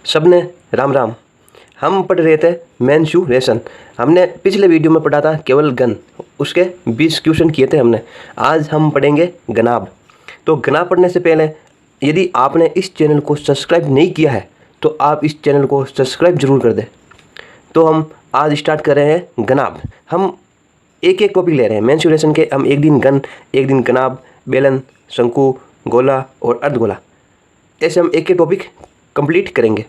सबने राम राम। हम पढ़ रहे थे मेंस्ट्रुएशन। हमने पिछले वीडियो में पढ़ा था केवल गन, उसके 20 क्वेश्चन किए थे हमने। आज हम पढ़ेंगे गनाब। तो गनाब पढ़ने से पहले यदि आपने इस चैनल को सब्सक्राइब नहीं किया है तो आप इस चैनल को सब्सक्राइब जरूर कर दें। तो हम आज स्टार्ट कर रहे हैं गनाब। हम एक एक टॉपिक ले रहे हैं मेंस्ट्रुएशन के। हम एक दिन गन, एक दिन गनाब, बेलन, शंकु, गोला और अर्धगोला, ऐसे हम एक एक टॉपिक कंप्लीट करेंगे।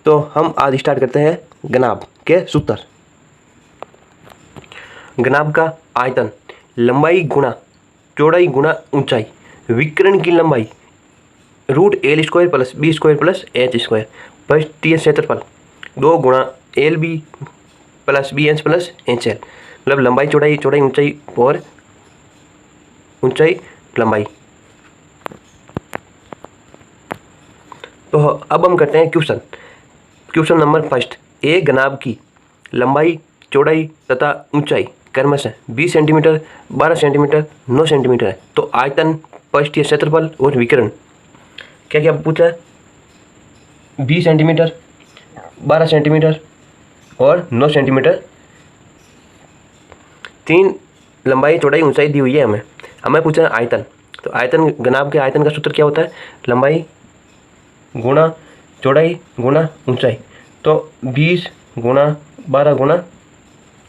तो हम आज स्टार्ट करते हैं गनाब के सूत्र। गनाब का आयतन, लंबाई गुणा चौड़ाई गुणा ऊंचाई, विकर्ण की लंबाई √L² + B² + H², पृष्ठीय क्षेत्रफल 2 गुणा LB + BH + HL, मतलब लंबाई चौड़ाई चौड़ाई ऊंचाई और ऊंचाई लंबाई। तो अब हम करते हैं क्वेश्चन नंबर फर्स्ट। एक गनाब की लंबाई चौड़ाई तथा ऊंचाई क्रमशः 20 सेंटीमीटर, 12 सेंटीमीटर, 9 सेंटीमीटर है। तो आयतन, पृष्ठीय क्षेत्रफल और विकर्ण क्या क्या पूछा है? 20 सेंटीमीटर, 12 सेंटीमीटर और 9 सेंटीमीटर। 3 लंबाई चौड़ाई ऊंचाई दी हुई है हमें पूछा है आयतन। तो आयतन, गनाब के आयतन का सूत्र क्या होता है? लंबाई गुणा चौड़ाई गुणा ऊंचाई। तो 20 गुणा 12 गुणा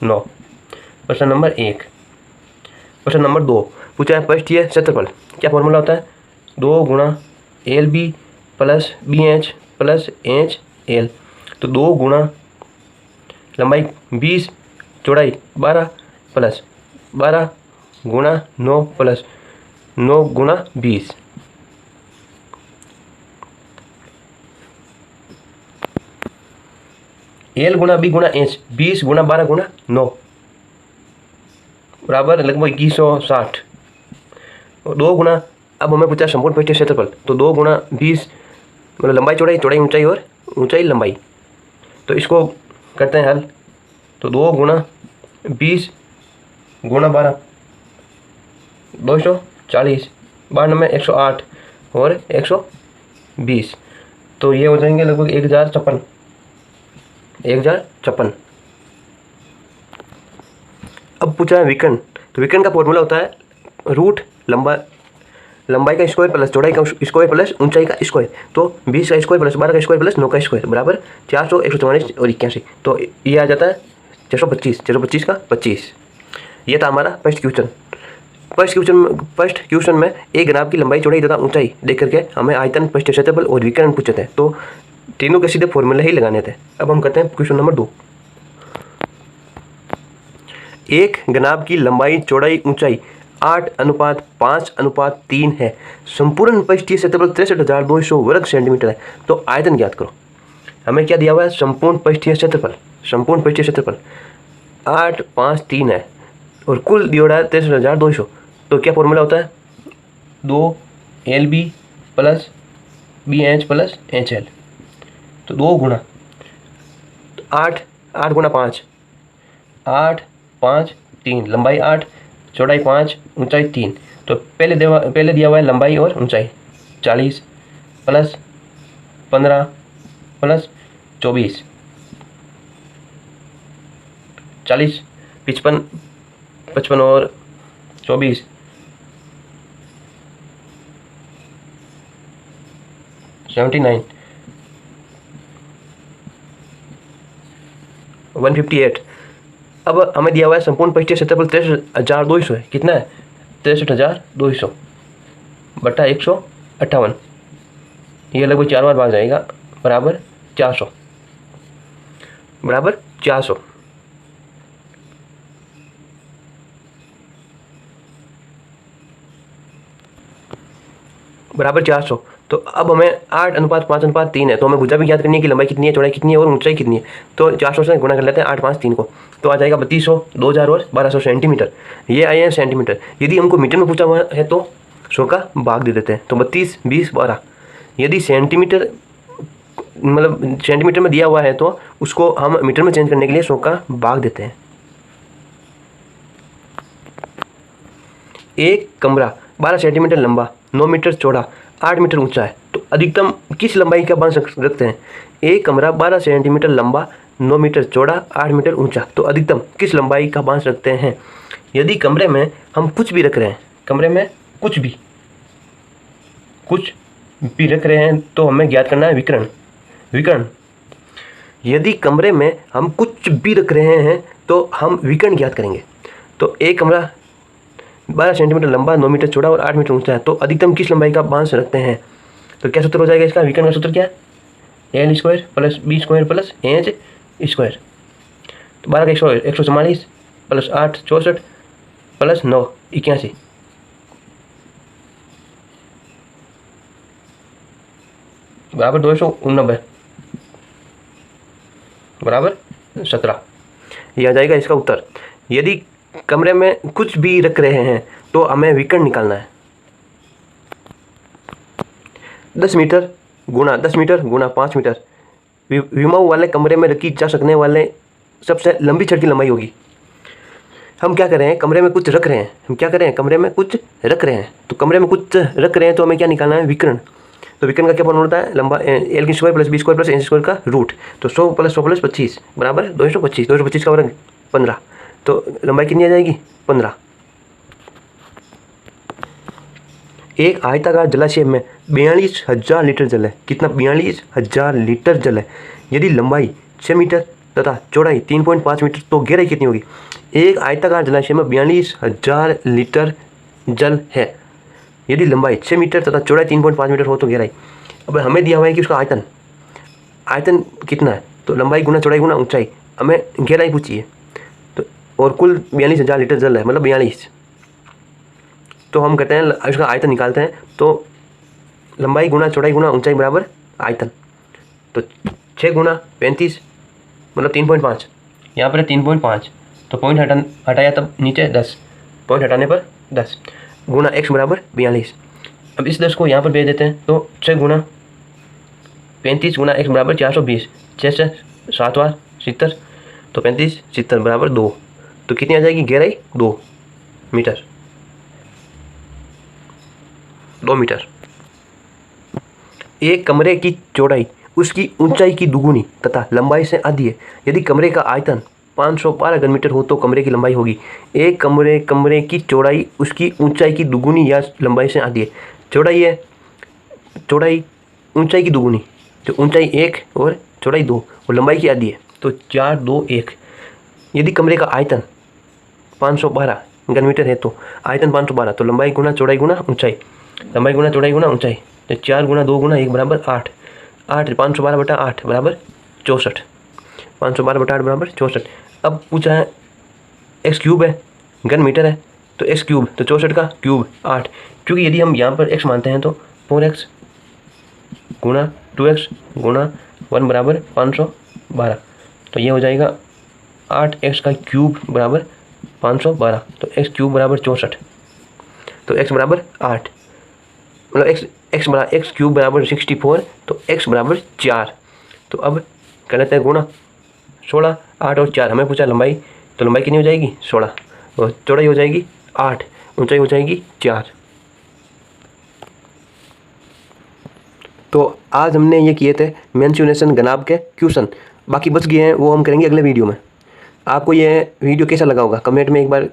9। Question number 1। क्वेश्चन नंबर 2 पूछा है पृष्ठीय क्षेत्रफल। क्या फॉर्मूला होता है? 2 गुणा LB + BH + HL। तो 2 गुणा लंबाई 20 चौड़ाई 12 + 12 गुणा 9 + 9 गुणा 20। L गुणा B गुणा H, 20 गुणा 12 गुणा 9 बराबर लगभग 2160। और 2 गुणा, अब हमें पूछा संपूर्ण पृष्ठीय क्षेत्रफल। तो 2 गुणा 20 मतलब लंबाई चौड़ाई चौड़ाई ऊंचाई और ऊंचाई लंबाई। तो इसको करते हैं हल। तो 2 गुणा 20 गुणा 12 240, 12 में 108 और 120। तो ये हो जाएंगे लगभग 1056। अब पूछा है विकर्ण। तो विकर्ण का फॉर्मूला होता है रूट लंबाई का स्क्वायर प्लस चौड़ाई का स्क्वायर प्लस ऊंचाई का स्क्वायर। तो 20 का स्क्वायर प्लस 12 का स्क्वायर प्लस 9 का स्क्वायर बराबर 400, 144 और 81। तो ये आ जाता है 625 का 25। ये था हमारा फर्स्ट क्वेश्चन। फर्स्ट क्वेश्चन में एक गनाब की लंबाई चौड़ाई तथा ऊंचाई देख करके हमें आयतन, पृष्ठीय क्षेत्रफल और विकर्ण पूछे थे। तो तीनों के सीधे फॉर्मूले ही लगाने थे। अब हम करते हैं क्वेश्चन नंबर 2। एक गनाब की लंबाई चौड़ाई ऊंचाई 8:5:3 है। संपूर्ण पृष्ठीय क्षेत्रफल 63,200 वर्ग सेंटीमीटर है। तो आयतन ज्ञात करो। हमें क्या दिया हुआ है? संपूर्ण पृष्ठीय क्षेत्रफल 8:5:3 है और कुल दिया हुआ है 63,200। तो क्या फॉर्मूला होता है? 2 LB + BH + HL। तो 2 गुणा 8 गुणा 5, 8 5 3, लंबाई 8 चौड़ाई 5 ऊंचाई 3। तो पहले दिया हुआ है लंबाई और ऊंचाई 40 + 15 + 24, 40 55 और 24 79 158। अब हमें दिया हुआ है संपूर्ण पृष्ठीय क्षेत्रफल 63,200 है। कितना है? 63,200 बटा 158। ये लगभग 4 बार भाग जाएगा बराबर 400 बराबर 400। बराबर 400। तो अब हमें 8:5:3 है। तो हमें भुजा भी ज्ञात करनी है कि लंबाई कितनी है, चौड़ाई कितनी है और ऊंचाई कितनी है। तो 400 से गुणा कर लेते हैं 8:5:3 को। तो आ जाएगा 3200, 2000 और 1200 सेंटीमीटर। ये आए हैं सेंटीमीटर। यदि हमको मीटर में पूछा हुआ है तो 100 का भाग दे देते हैं। तो 32, 20, 12। यदि सेंटीमीटर मतलब सेंटीमीटर में दिया हुआ है तो उसको हम मीटर में चेंज करने के लिए 100 का भाग देते हैं। एक कमरा 12 सेंटीमीटर लंबा, 9 मीटर चौड़ा, 8 मीटर ऊंचा है। तो अधिकतम किस लंबाई का बांस रखते हैं? एक कमरा 12 सेंटीमीटर लंबा, 9 मीटर चौड़ा, 8 मीटर ऊंचा, तो अधिकतम किस लंबाई का बांस रखते हैं? यदि कमरे में हम कुछ भी रख रहे हैं, कमरे में कुछ भी रख रहे हैं, तो हमें ज्ञात करना है विकर्ण। यदि कमरे में हम कुछ भी रख रहे हैं तो हम विकर्ण ज्ञात करेंगे। तो एक कमरा 12 सेंटीमीटर लंबा, 9 मीटर चौड़ा और 8 मीटर ऊंचा है, तो अधिकतम किस लंबाई का बांस रखते हैं? तो क्या सूत्र हो जाएगा इसका? विकर्ण का सूत्र क्या है? L square plus B square plus H square. तो 12 का 144 प्लस 8 64 प्लस 9 81 बराबर 289 बराबर 17। यह आ जाएगा इसका उत्तर। यदि कमरे में कुछ भी रख रहे हैं तो हमें विकर्ण निकालना है। 10 मीटर गुना 5 मीटर विमाओं वाले कमरे में रखी जा सकने वाले सबसे लंबी छड़ की लंबाई होगी। हम क्या कर रहे हैं? कमरे में कुछ रख रहे हैं। हम क्या कर रहे हैं? कमरे में कुछ रख रहे हैं। तो कमरे में कुछ रख रहे हैं तो हमें क्या निकालना है? विकर्ण। तो विकर्ण का क्या फॉर्मूला होता है? लंबा एल की square plus B square plus N square का रूट। तो 100 प्लस 25 बराबर 225। 225 का वर्ग 15। तो लंबाई कितनी आ जाएगी? 15। एक आयताकार जलाशय में 42,000 लीटर जल है। कितना? 42,000 लीटर जल है। यदि लंबाई 6 मीटर तथा चौड़ाई 3.5 मीटर तो गहराई कितनी होगी? एक आयताकार जलाशय में 42,000 लीटर जल है। यदि लंबाई 6 मीटर तथा चौड़ाई 3.5 मीटर हो तो गहराई। अब हमें दिया हुआ है कि उसका आयतन कितना है, तो लंबाई गुना चौड़ाई गुना ऊंचाई, हमें गहराई पूछी है। तो और कुल 42,000 लीटर जल है, मतलब 42। तो हम कहते हैं उसका आयतन निकालते हैं। तो लंबाई गुना चौड़ाई गुना ऊंचाई बराबर आयतन। तो 6 गुना 35 मतलब 3.5। यहाँ पर 3.5, तो पॉइंट हटाया तब नीचे 10, पॉइंट हटाने पर 10 गुना x बराबर 42। अब इस 10 को यहाँ पर भेज देते हैं। तो 6 गुना 35 गुना x बराबर 420। 6 से 7 बार 70, तो 35 70 बराबर 2। तो कितनी आ जाएगी गहराई? 2 मीटर। 2 मीटर। एक कमरे की चौड़ाई उसकी ऊंचाई की दुगुनी तथा लंबाई से आधी है। यदि कमरे का आयतन 512 घन मीटर हो तो कमरे की लंबाई होगी। एक कमरे की चौड़ाई उसकी ऊंचाई की दुगुनी या लंबाई से आधी है। चौड़ाई है, चौड़ाई ऊंचाई की दुगुनी, तो ऊंचाई 1 और चौड़ाई 2 और लंबाई की आधी है, तो 4 2 1। यदि कमरे का आयतन 512 घन मीटर है तो आयतन 512, तो लंबाई गुना चौड़ाई गुना ऊंचाई, लंबाई गुना चौड़ाई गुना ऊंचाई, तो 4 गुना 2 गुना 1 बराबर 8। 512/8 बराबर 64। 512/8 बराबर 64। अब पूछा है एक्स क्यूब है, घन मीटर है, तो एक्स क्यूब, तो 64 का क्यूब 8। क्योंकि यदि हम यहाँ पर एक्स मानते हैं तो 4x गुना 2x गुना 1 बराबर 512, तो ये हो जाएगा 8x का क्यूब बराबर 512, तो एक्स क्यूब बराबर 64। तो x बराबर 8, मतलब एक्स क्यूब बराबर 64, तो x बराबर 4। तो अब क्या लेते हैं गुणा 16, 8 और 4। हमें पूछा लंबाई, तो लंबाई कितनी हो जाएगी? 16 और चौड़ाई हो जाएगी 8, ऊंचाई हो जाएगी 4। तो आज हमने ये किए थे मेंसुरेशन घनाभ के क्वेश्चन। बाकी बच गए हैं, वो हम करेंगे अगले वीडियो में। आपको ये वीडियो कैसा लगा होगा कमेंट में एक बार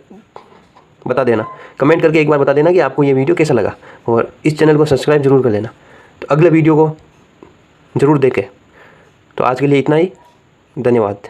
बता देना। कमेंट करके एक बार बता देना कि आपको ये वीडियो कैसा लगा, और इस चैनल को सब्सक्राइब जरूर कर लेना। तो अगले वीडियो को ज़रूर देखें। तो आज के लिए इतना ही, धन्यवाद।